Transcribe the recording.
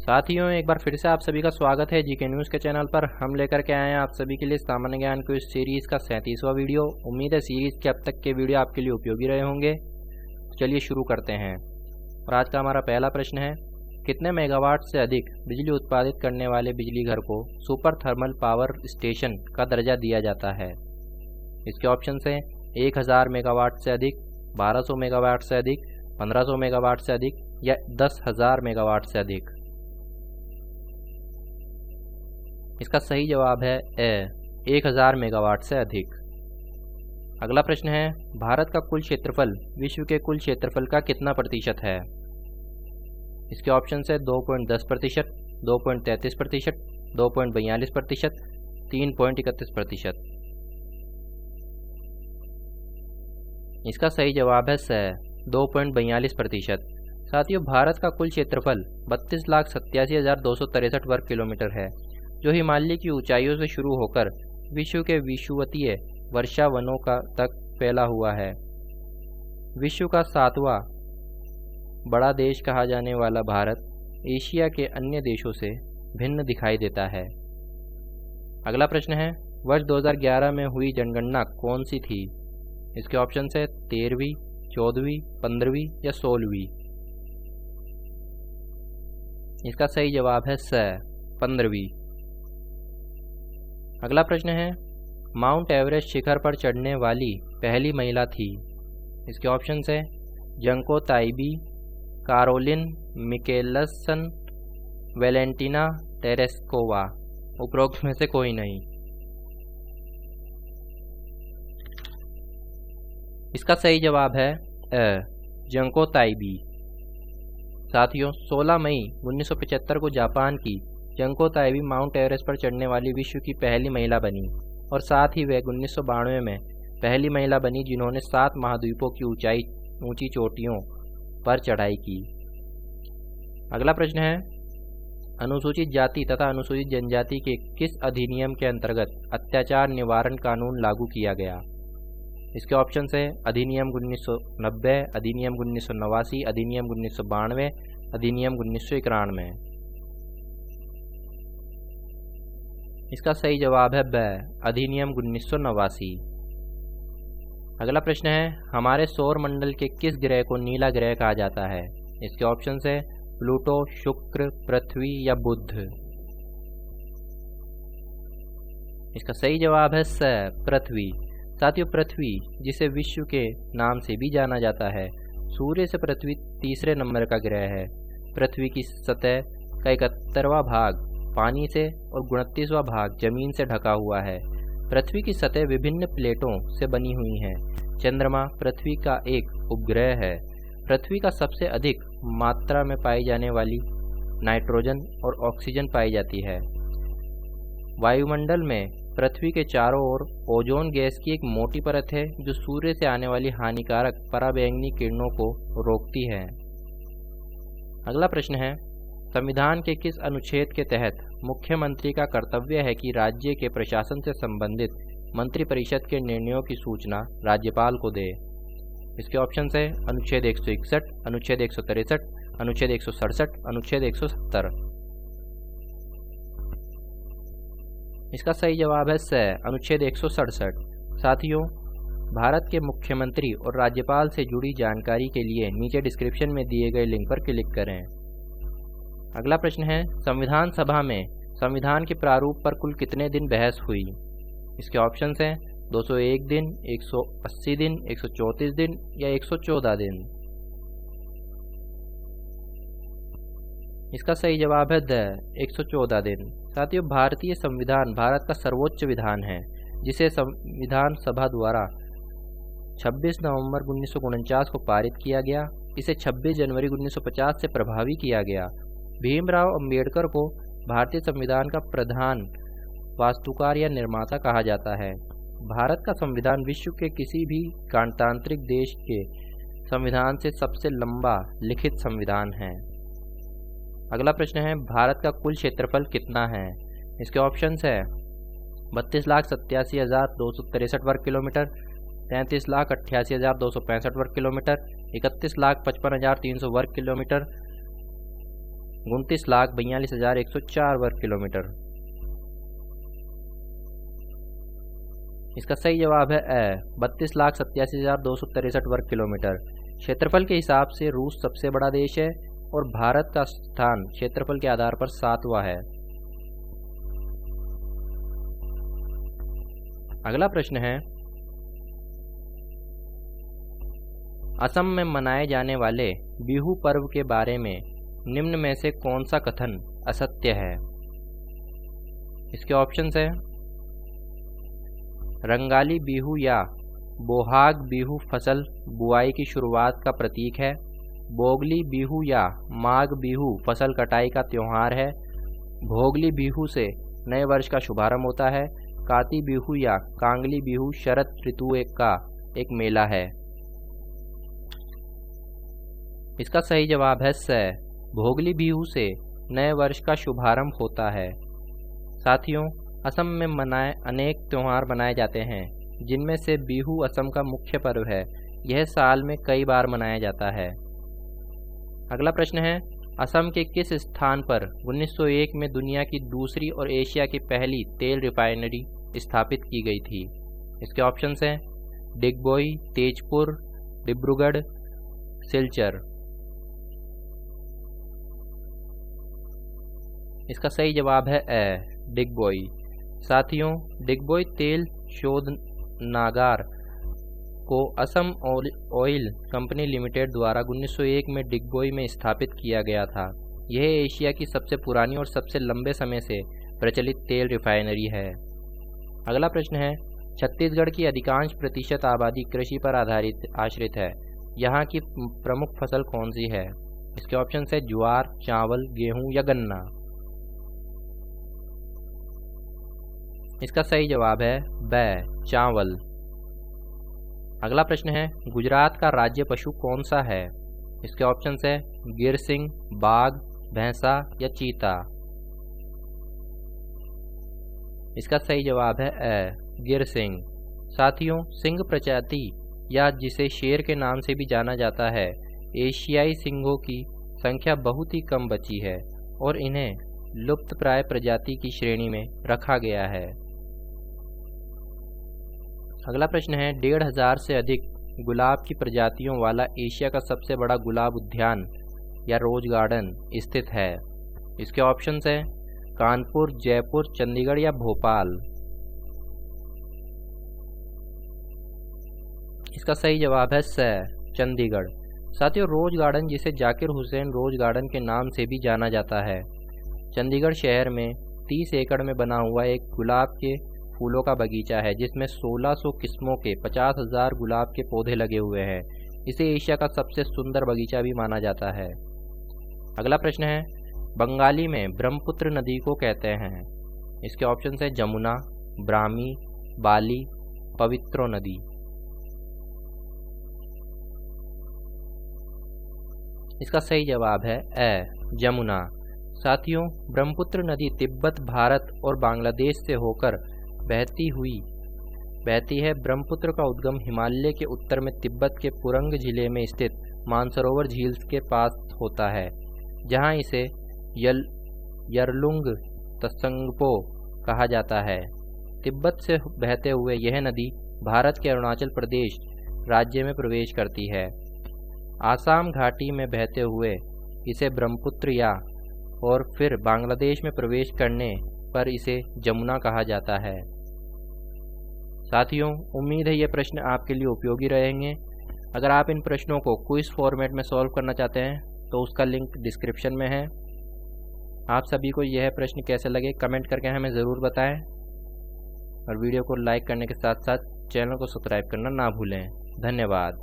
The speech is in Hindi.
साथियों, एक बार फिर से आप सभी का स्वागत है जीके न्यूज़ के चैनल पर। हम लेकर के आए हैं आप सभी के लिए सामान्य ज्ञान को इस सीरीज़ का 37वां वीडियो। उम्मीद है सीरीज़ के अब तक के वीडियो आपके लिए उपयोगी रहे होंगे। तो चलिए शुरू करते हैं। और आज का हमारा पहला प्रश्न है, कितने मेगावाट से अधिक बिजली उत्पादित करने वाले बिजली घर को सुपर थर्मल पावर स्टेशन का दर्जा दिया जाता है? इसके ऑप्शन हैं 1000 मेगावाट से अधिक, 1200 मेगावाट से अधिक, 1500 मेगावाट से अधिक या 10,000 मेगावाट से अधिक। इसका सही जवाब है ए, 1000 मेगावाट से अधिक। अगला प्रश्न है, भारत का कुल क्षेत्रफल विश्व के कुल क्षेत्रफल का कितना प्रतिशत है? इसके ऑप्शन है 2.10%, 2.33%, 2.42%, 3.31%। इसका सही जवाब है स, 2.42%। साथियों, भारत का कुल क्षेत्रफल 32,87,263 वर्ग किलोमीटर है, जो हिमालय की ऊंचाइयों से शुरू होकर विश्व के विषुवतीय वर्षा वनों का तक फैला हुआ है। विश्व का 7वां बड़ा देश कहा जाने वाला भारत एशिया के अन्य देशों से भिन्न दिखाई देता है। अगला प्रश्न है, वर्ष 2011 में हुई जनगणना कौन सी थी? इसके ऑप्शन है 13वीं, 14वीं, 15वीं या 16वीं। इसका सही जवाब है स, 15वीं। अगला प्रश्न है, माउंट एवरेस्ट शिखर पर चढ़ने वाली पहली महिला थी? इसके ऑप्शन है Junko Tabei, Caroline Mikkelsen, Valentina Tereshkova. उपरोक्त में से कोई नहीं। इसका सही जवाब है जंको ताइबी। साथियों, 16 मई 1975 को जापान की जंको ताइबी माउंट एवरेस्ट पर चढ़ने वाली विश्व की पहली महिला बनी और साथ ही वह 1992 में पहली महिला बनी जिन्होंने 7 महाद्वीपों की ऊंची चोटियों पर चढ़ाई की। अगला प्रश्न है, अनुसूचित जाति तथा अनुसूचित जनजाति के किस अधिनियम के अंतर्गत अत्याचार निवारण कानून लागू किया गया? इसके ऑप्शन है अधिनियम 1990, अधिनियम 1989, अधिनियम 1992, अधिनियम 1991। इसका सही जवाब है ब, अधिनियम 1989। अगला प्रश्न है, हमारे सौर मंडल के किस ग्रह को नीला ग्रह कहा जाता है? इसके ऑप्शन है प्लूटो, शुक्र, पृथ्वी या बुध। इसका सही जवाब है स, पृथ्वी। साथियों, पृथ्वी जिसे विश्व के नाम से भी जाना जाता है, सूर्य से पृथ्वी तीसरे नंबर का ग्रह है। पृथ्वी की सतह का 71वां भाग पानी से और 29वां भाग जमीन से ढका हुआ है। पृथ्वी की सतह विभिन्न प्लेटों से बनी हुई है। चंद्रमा पृथ्वी का एक उपग्रह है। पृथ्वी का सबसे अधिक मात्रा में पाई जाने वाली नाइट्रोजन और ऑक्सीजन पाई जाती है। वायुमंडल में पृथ्वी के चारों ओर ओजोन गैस की एक मोटी परत है जो सूर्य से आने वाली हानिकारक पराबैंगनी किरणों को रोकती है। अगला प्रश्न है, संविधान के किस अनुच्छेद के तहत मुख्यमंत्री का कर्तव्य है कि राज्य के प्रशासन से संबंधित मंत्रिपरिषद के निर्णयों की सूचना राज्यपाल को दे? इसके ऑप्शन है अनुच्छेद 161, अनुच्छेद 163, अनुच्छेद 167, अनुच्छेद 170। इसका सही जवाब है स, अनुच्छेद 167। साथियों, भारत के मुख्यमंत्री और राज्यपाल से जुड़ी जानकारी के लिए नीचे डिस्क्रिप्शन में दिए गए लिंक पर क्लिक करें। अगला प्रश्न है, संविधान सभा में संविधान के प्रारूप पर कुल कितने दिन बहस हुई? इसके ऑप्शंस हैं 201 दिन, 180 दिन, 134 दिन या 114 दिन। इसका सही जवाब है द, 114 दिन। साथियों, भारतीय संविधान भारत का सर्वोच्च विधान है, जिसे संविधान सभा द्वारा 26 नवंबर 1949 को पारित किया गया। इसे 26 जनवरी 1950 से प्रभावी किया गया। भीमराव अंबेडकर को भारतीय संविधान का प्रधान वास्तुकार या निर्माता कहा जाता है। भारत का संविधान विश्व के किसी भी गणतांत्रिक देश के संविधान से सबसे लंबा लिखित संविधान है। अगला प्रश्न है, भारत का कुल क्षेत्रफल कितना है? इसके ऑप्शंस है 32,87,263 वर्ग किलोमीटर, 33,88,265 वर्ग किलोमीटर, 31,55,300 वर्ग किलोमीटर, 29,42,104 वर्ग किलोमीटर। इसका सही जवाब है ए 32,87,263 वर्ग किलोमीटर। क्षेत्रफल के हिसाब से रूस सबसे बड़ा देश है और भारत का स्थान क्षेत्रफल के आधार पर 7वां है। अगला प्रश्न है, असम में मनाए जाने वाले बिहू पर्व के बारे में निम्न में से कौन सा कथन असत्य है? इसके ऑप्शंस है, रंगाली बिहू या बोहाग बिहू फसल बुआई की शुरुआत का प्रतीक है, बोगली बिहू या माघ बिहू फसल कटाई का त्योहार है, भोगली बिहू से नए वर्ष का शुभारंभ होता है, काती बिहू या कांगली बिहू शरद ऋतु का एक मेला है। इसका सही जवाब है स भोगली बिहू से नए वर्ष का शुभारंभ होता है। साथियों, असम में अनेक त्योहार मनाए जाते हैं, जिनमें से बिहू असम का मुख्य पर्व है। यह साल में कई बार मनाया जाता है। अगला प्रश्न है, असम के किस स्थान पर 1901 में दुनिया की दूसरी और एशिया की पहली तेल रिफाइनरी स्थापित की गई थी? इसके ऑप्शंस हैं, डिगबोई, तेजपुर, डिब्रूगढ़, सिलचर। इसका सही जवाब है ए डिगबोई। साथियों, डिगबोई तेल शोधनागार को असम ऑयल कंपनी लिमिटेड द्वारा 1901 में डिगबोई में स्थापित किया गया था। यह एशिया की सबसे पुरानी और सबसे लंबे समय से प्रचलित तेल रिफाइनरी है। अगला प्रश्न है, छत्तीसगढ़ की अधिकांश प्रतिशत आबादी कृषि पर आश्रित है। यहाँ की प्रमुख फसल कौन सी है? इसके ऑप्शन है, ज्वार, चावल, गेहूं या गन्ना। इसका सही जवाब है ब चावल। अगला प्रश्न है, गुजरात का राज्य पशु कौन सा है? इसके ऑप्शंस है, गिर सिंह, बाघ, भैंसा या चीता। इसका सही जवाब है ए गिर सिंह। साथियों, सिंह प्रजाति या जिसे शेर के नाम से भी जाना जाता है, एशियाई सिंहों की संख्या बहुत ही कम बची है और इन्हें लुप्तप्राय प्रजाति की श्रेणी में रखा गया है। अगला प्रश्न है, 1,500 से अधिक गुलाब की प्रजातियों वाला एशिया का सबसे बड़ा गुलाब उद्यान या रोज गार्डन स्थित है। इसके ऑप्शंस हैं, कानपुर, जयपुर, चंडीगढ़ या भोपाल। इसका सही जवाब है स चंडीगढ़। साथियों, रोज गार्डन, जिसे जाकिर हुसैन रोज गार्डन के नाम से भी जाना जाता है, चंडीगढ़ शहर में 30 एकड़ में बना हुआ एक गुलाब के फूलों का बगीचा है, जिसमें 1600 किस्मों के 50,000 गुलाब के पौधे लगे हुए हैं। इसे एशिया का सबसे सुंदर बगीचा भी माना जाता है। अगला प्रश्न है, बंगाली में ब्रह्मपुत्र नदी को कहते हैं। इसके ऑप्शन है, जमुना, ब्राह्मी, बाली, पवित्रो नदी। इसका सही जवाब है ए जमुना। साथियों, ब्रह्मपुत्र नदी तिब्बत, भारत और बांग्लादेश से होकर बहती है। ब्रह्मपुत्र का उद्गम हिमालय के उत्तर में तिब्बत के पुरंग जिले में स्थित मानसरोवर झील के पास होता है, जहां इसे यरलुंग तसंगपो कहा जाता है। तिब्बत से बहते हुए यह नदी भारत के अरुणाचल प्रदेश राज्य में प्रवेश करती है। आसाम घाटी में बहते हुए इसे ब्रह्मपुत्र या और फिर बांग्लादेश में प्रवेश करने पर इसे जमुना कहा जाता है। साथियों, उम्मीद है ये प्रश्न आपके लिए उपयोगी रहेंगे। अगर आप इन प्रश्नों को क्विज फॉर्मेट में सॉल्व करना चाहते हैं तो उसका लिंक डिस्क्रिप्शन में है। आप सभी को यह प्रश्न कैसे लगे कमेंट करके हमें ज़रूर बताएं और वीडियो को लाइक करने के साथ साथ चैनल को सब्सक्राइब करना ना भूलें। धन्यवाद।